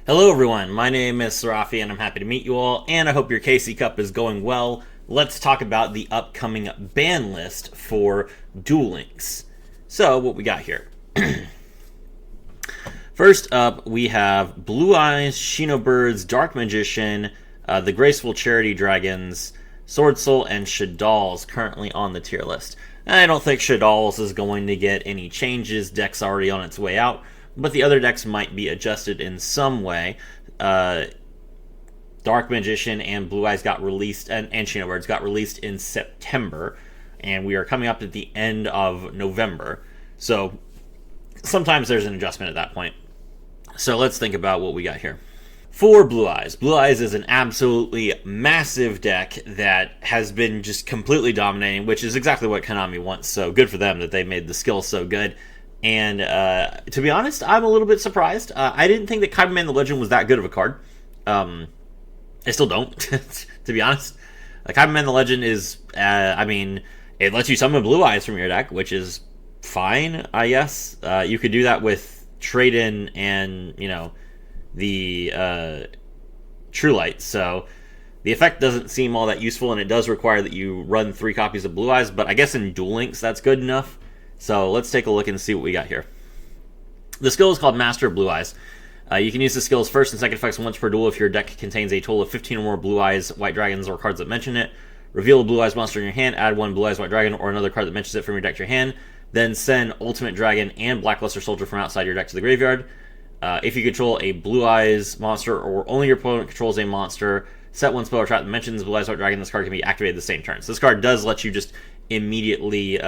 Hello everyone, my name is Sarafi and I'm happy to meet you all, and I hope your KC Cup is going well. Let's talk about the upcoming ban list for Duel Links. So, what we got here. First up, we have Blue Eyes, Shinobirds, Dark Magician, the Graceful Charity Dragons, Sword Soul, and Shadolls currently on the tier list. I don't think Shadolls is going to get any changes, deck's already on its way out, but the other decks might be adjusted in some way. Dark Magician and Blue Eyes got released, and Shinobirds got released in September, and we are coming up at the end of November. So sometimes there's an adjustment at that point. So let's think about what we got here. For Blue Eyes is an absolutely massive deck that has been just completely dominating, which is exactly what Konami wants, so good for them that they made the skill so good. And to be honest, I'm a little bit surprised. I didn't think that Kaiba the Legend was that good of a card. I still don't, to be honest. Kaiba the Legend is, it lets you summon Blue Eyes from your deck, which is fine, I guess. You could do that with Trade-In and, the True Light. So the effect doesn't seem all that useful, and it does require that you run 3 copies of Blue Eyes, but I guess in Duel Links that's good enough. So let's take a look and see what we got here. The skill is called Master of Blue Eyes. You can use the skill's first and second effects once per duel if your deck contains a total of 15 or more Blue Eyes, White Dragons, or cards that mention it. Reveal a Blue Eyes monster in your hand, add 1 Blue Eyes, White Dragon, or another card that mentions it from your deck to your hand. Then send Ultimate Dragon and Blackluster Soldier from outside your deck to the graveyard. If you control a Blue Eyes monster or only your opponent controls a monster, set 1 spell or trap that mentions Blue Eyes, White Dragon. This card can be activated the same turn. So this card does let you just immediately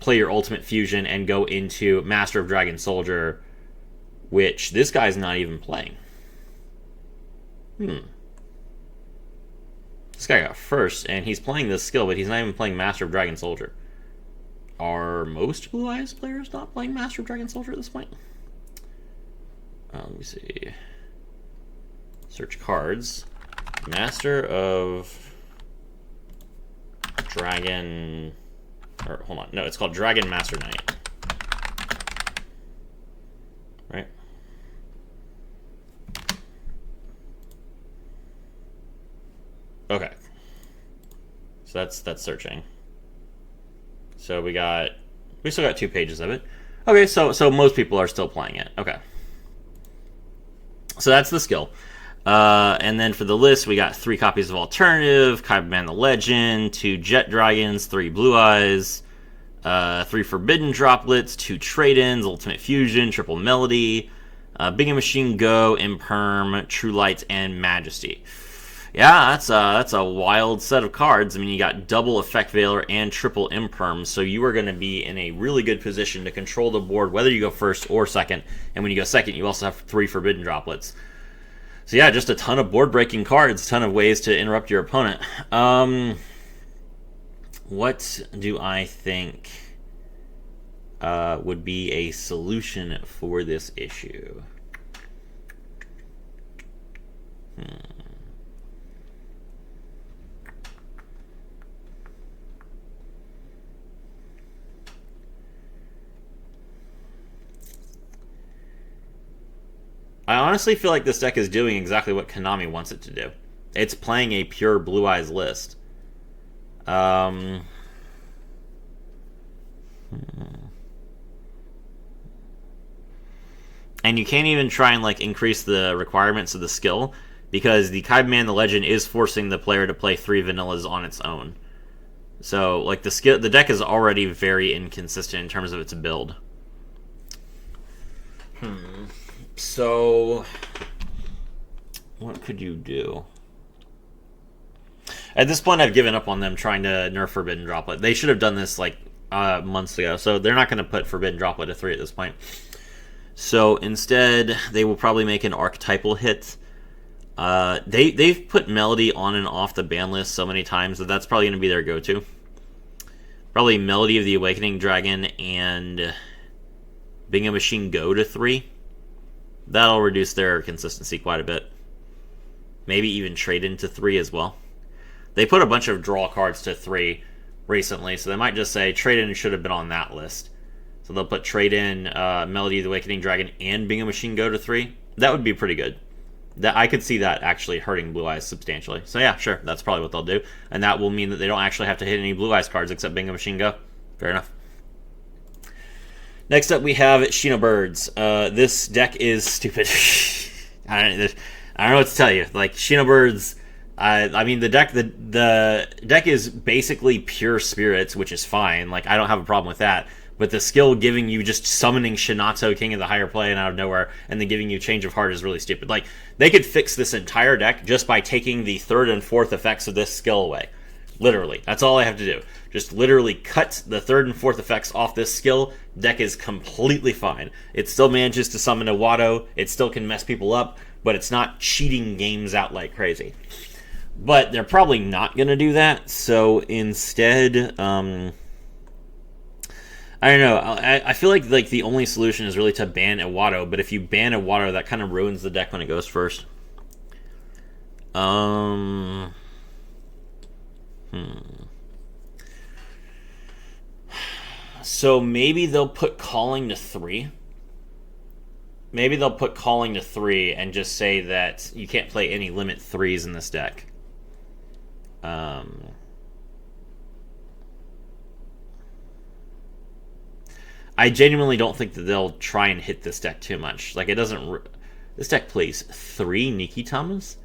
play your Ultimate Fusion and go into Master of Dragon Soldier, which this guy's not even playing. This guy got first, and he's playing this skill, but he's not even playing Master of Dragon Soldier. Are most Blue Eyes players not playing Master of Dragon Soldier at this point? Let me see. Search cards. Master of Dragon... Or, hold on. No, it's called Dragon Master Knight. Right? Okay. So that's searching. So we still got 2 pages of it. Okay, so most people are still playing it. Okay. So that's the skill. And then for the list, we got 3 copies of Alternative, Kaiba the Legend, 2 Jet Dragons, 3 Blue Eyes, 3 Forbidden Droplets, 2 Trade-Ins, Ultimate Fusion, Triple Melody, Big Machine Go, Imperm, True Light, and Majesty. Yeah, that's a wild set of cards. I mean, you got double Effect Veiler and triple Imperm, so you are going to be in a really good position to control the board, whether you go first or second. And when you go second, you also have 3 Forbidden Droplets. So yeah, just a ton of board-breaking cards, a ton of ways to interrupt your opponent. What do I think would be a solution for this issue? I honestly feel like this deck is doing exactly what Konami wants it to do. It's playing a pure Blue Eyes list. And you can't even try and increase the requirements of the skill, because the Kaiba the Legend is forcing the player to play 3 vanillas on its own. So the deck is already very inconsistent in terms of its build. So, what could you do? At this point, I've given up on them trying to nerf Forbidden Droplet. They should have done this months ago, so they're not going to put Forbidden Droplet to 3 at this point. So instead, they will probably make an archetypal hit. They've put Melody on and off the ban list so many times that that's probably going to be their go-to. Probably Melody of the Awakening Dragon and Bingham Machine Go to 3. That'll reduce their consistency quite a bit. Maybe even trade into 3 as well. They put a bunch of draw cards to 3 recently, so they might just say trade in should have been on that list. So So they'll put trade in Melody of the Awakening Dragon and Bingo Machine Go to 3. That would be pretty good. That I could see that actually hurting Blue Eyes substantially. So yeah, sure, that's probably what they'll do. And that will mean that they don't actually have to hit any Blue Eyes cards except Bingo Machine Go. Fair enough. Next up, we have Shinobirds. This deck is stupid. I don't know what to tell you. Like, Shinobirds, I mean, the deck is basically pure spirits, which is fine. Like, I don't have a problem with that. But the skill giving you just summoning Shinato, King of the Higher Plane, out of nowhere, and then giving you Change of Heart is really stupid. Like, they could fix this entire deck just by taking the 3rd and 4th effects of this skill away. Literally. That's all I have to do. Just literally cut the 3rd and 4th effects off this skill. Deck is completely fine. It still manages to summon a Watto. It still can mess people up, but it's not cheating games out like crazy. But they're probably not going to do that, so instead, I don't know. I feel like the only solution is really to ban a Watto, but if you ban a Watto, that kind of ruins the deck when it goes first. So maybe they'll put Calling to 3. Maybe they'll put Calling to 3 and just say that you can't play any limit 3s in this deck. I genuinely don't think that they'll try and hit this deck too much. Like, it doesn't... This deck plays 3 Nikitamas?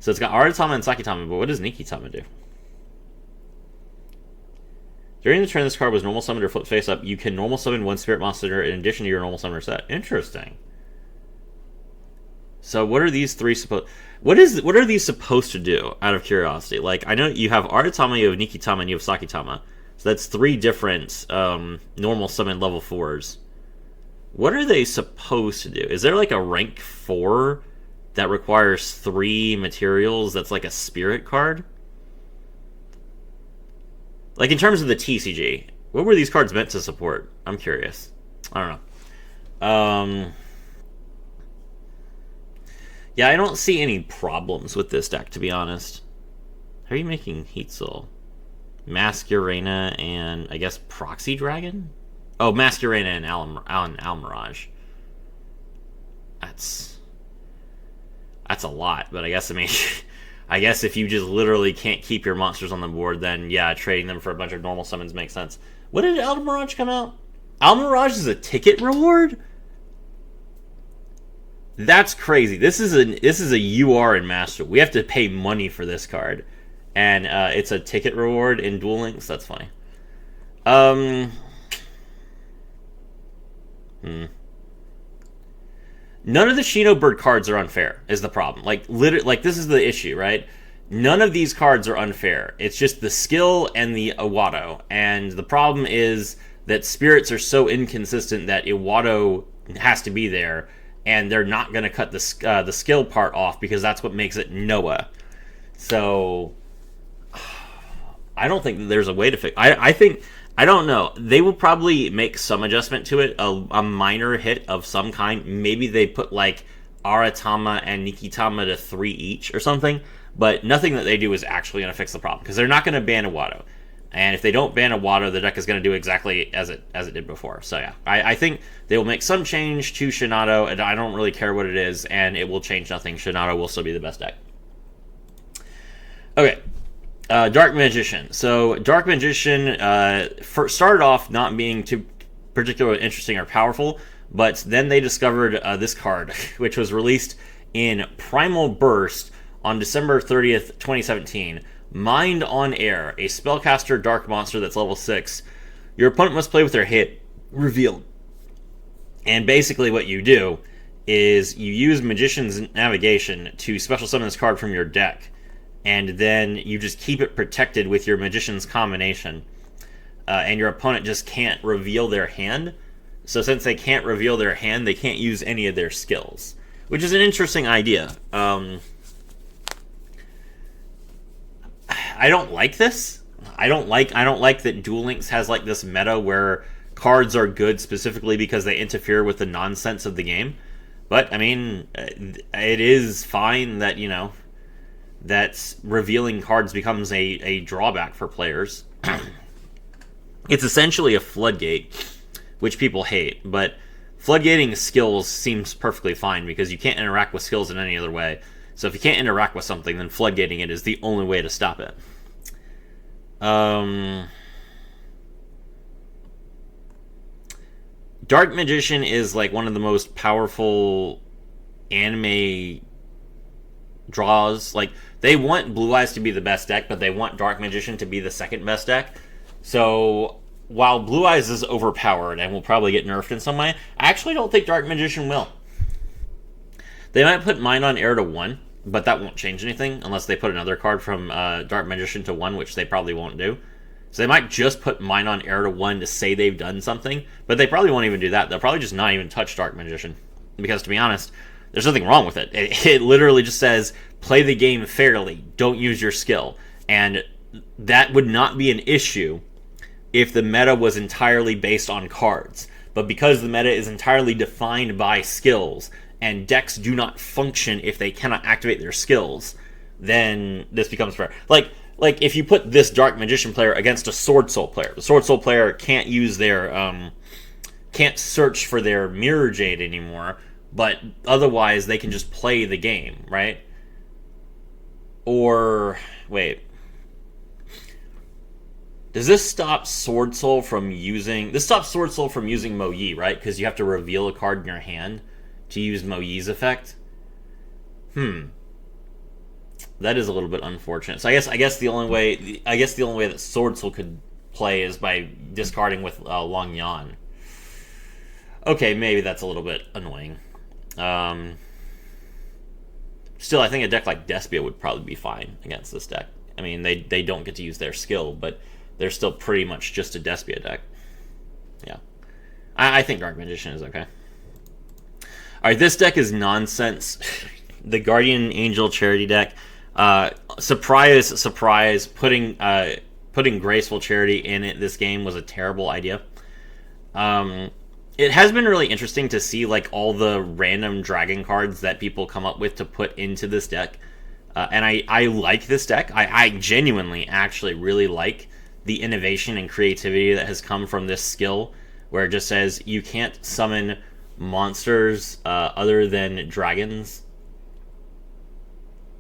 So it's got Aratama and Sakitama, but what does Nikitama do? During the turn this card was normal summoned or flipped face up, you can normal summon 1 spirit monster in addition to your normal summoner set. Interesting. So what are these 3 supposed... What are these supposed to do, out of curiosity? Like, I know you have Aratama, you have Nikitama, and you have Sakitama. So that's 3 different normal summon level 4s. What are they supposed to do? Is there like a rank 4 that requires 3 materials that's like a spirit card? Like, in terms of the TCG, what were these cards meant to support? I'm curious. I don't know. Yeah, I don't see any problems with this deck, to be honest. How are you making Heatzel? Masquerena and, I guess, Proxy Dragon? Oh, Masquerena and Almirage. That's a lot, but I guess, I mean... I guess if you just literally can't keep your monsters on the board, then yeah, trading them for a bunch of normal summons makes sense. When did Almirage come out? Almirage is a ticket reward? That's crazy. This is a UR in Master. We have to pay money for this card. And it's a ticket reward in Duel Links. That's funny. None of the Shinobird cards are unfair, is the problem. Like, this is the issue, right? None of these cards are unfair. It's just the skill and the Iwado. And the problem is that spirits are so inconsistent that Iwado has to be there, and they're not going to cut the skill part off because that's what makes it Noah. So, I don't think that there's a way to fix... I don't know. They will probably make some adjustment to it, a minor hit of some kind. Maybe they put, like, Aratama and Nikitama to 3 each or something, but nothing that they do is actually going to fix the problem, because they're not going to ban a Watto. And if they don't ban a Watto, the deck is going to do exactly as it did before. So yeah, I think they will make some change to Shinato, and I don't really care what it is, and it will change nothing. Shinato will still be the best deck. Okay. Dark Magician. So, Dark Magician started off not being too particularly interesting or powerful, but then they discovered this card, which was released in Primal Burst on December 30th, 2017. Mind on Air, a spellcaster dark monster that's level 6. Your opponent must play with their hit revealed. And basically what you do is you use Magician's Navigation to special summon this card from your deck. And then you just keep it protected with your Magician's Combination. And your opponent just can't reveal their hand. So since they can't reveal their hand, they can't use any of their skills. Which is an interesting idea. I don't like this. I don't like that Duel Links has like this meta where cards are good specifically because they interfere with the nonsense of the game. But, I mean, it is fine that, you know, that revealing cards becomes a drawback for players. It's essentially a floodgate, which people hate, but floodgating skills seems perfectly fine because you can't interact with skills in any other way. So if you can't interact with something, then floodgating it is the only way to stop it. Dark Magician is like one of the most powerful anime draws. Like, they want Blue Eyes to be the best deck, but they want Dark Magician to be the second best deck. So while Blue Eyes is overpowered and will probably get nerfed in some way, I actually don't think Dark Magician will. They might put Mind on Air to 1, but that won't change anything unless they put another card from Dark Magician to 1, which they probably won't do. So they might just put Mind on Air to 1 to say they've done something, but they probably won't even do that. They'll probably just not even touch Dark Magician. Because, to be honest, there's nothing wrong with it. It literally just says, play the game fairly, don't use your skill. And that would not be an issue if the meta was entirely based on cards. But because the meta is entirely defined by skills, and decks do not function if they cannot activate their skills, then this becomes fair. Like if you put this Dark Magician player against a Sword Soul player, the Sword Soul player can't use their can't search for their Mirror Jade anymore, but otherwise they can just play the game, right? Or wait, does this stop Sword Soul from using? This stops Sword Soul from using Mo Yi, right? Because you have to reveal a card in your hand to use Mo Yi's effect. That is a little bit unfortunate. So I guess the only way that Sword Soul could play is by discarding with Long Yan. Okay, maybe that's a little bit annoying. Still, I think a deck like Despia would probably be fine against this deck. I mean, they don't get to use their skill, but they're still pretty much just a Despia deck. Yeah. I think Dark Magician is okay. Alright, this deck is nonsense. The Guardian Angel Charity deck. Surprise, putting Graceful Charity in this game was a terrible idea. It has been really interesting to see like all the random dragon cards that people come up with to put into this deck. And I like this deck. I genuinely actually really like the innovation and creativity that has come from this skill, where it just says you can't summon monsters other than dragons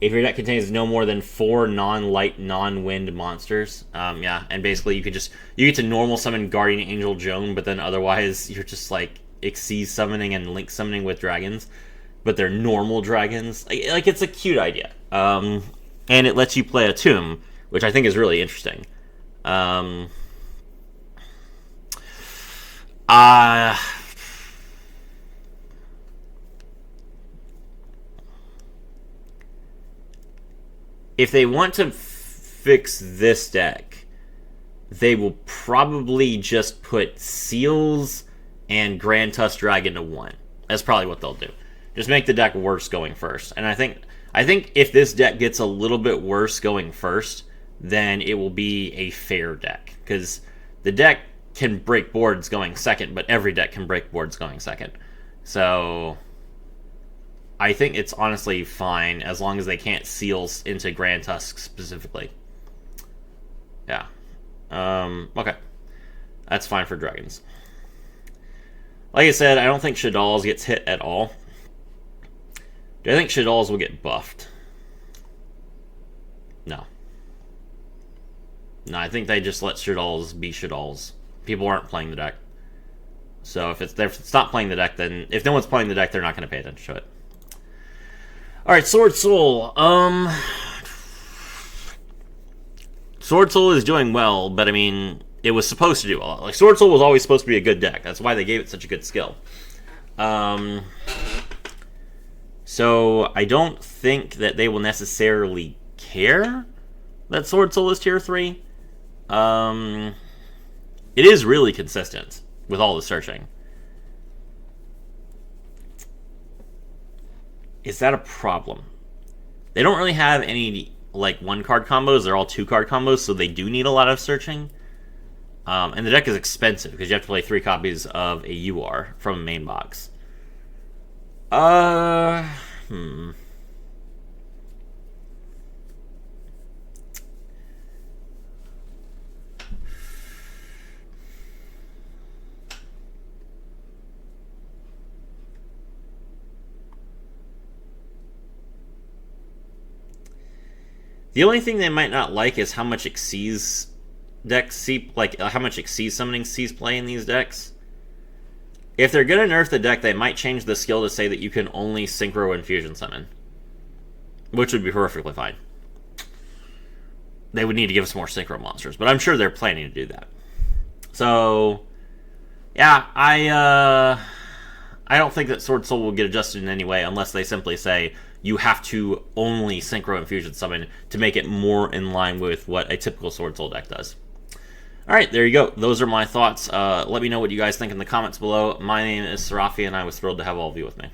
if your deck contains no more than 4 non-light, non-wind monsters. Yeah, and basically you get to normal summon Guardian Angel Joan, but then otherwise you're just like Xyz summoning and Link summoning with dragons, but they're normal dragons. Like it's a cute idea. And it lets you play a Tomb, which I think is really interesting. If they want to fix this deck, they will probably just put Seals and Grand Tusk Dragon to 1. That's probably what they'll do. Just make the deck worse going first. And I think if this deck gets a little bit worse going first, then it will be a fair deck. Because the deck can break boards going second, but every deck can break boards going second. So I think it's honestly fine as long as they can't seal into Grand Tusk specifically. Yeah. Okay. That's fine for dragons. Like I said, I don't think Shadolls gets hit at all. Do I think Shadolls will get buffed? No. No, I think they just let Shadolls be Shadolls. People aren't playing the deck. So if it's not playing the deck, then if no one's playing the deck, they're not going to pay attention to it. Alright, Sword Soul. Sword Soul is doing well, but I mean, it was supposed to do well. Like, Sword Soul was always supposed to be a good deck. That's why they gave it such a good skill. So I don't think that they will necessarily care that Sword Soul is tier 3. It is really consistent with all the searching. Is that a problem? They don't really have any like 1-card combos. They're all 2-card combos, so they do need a lot of searching. And the deck is expensive because you have to play 3 copies of a UR from a main box. The only thing they might not like is how much Xyz decks see, like how much Xyz summoning sees play in these decks. If they're gonna nerf the deck, they might change the skill to say that you can only Synchro Infusion summon, which would be perfectly fine. They would need to give us more Synchro monsters, but I'm sure they're planning to do that. So, yeah, I don't think that Sword Soul will get adjusted in any way unless they simply say you have to only Synchro Infusion summon to make it more in line with what a typical Sword Soul deck does. Alright, there you go. Those are my thoughts. Let me know what you guys think in the comments below. My name is Serafi, and I was thrilled to have all of you with me.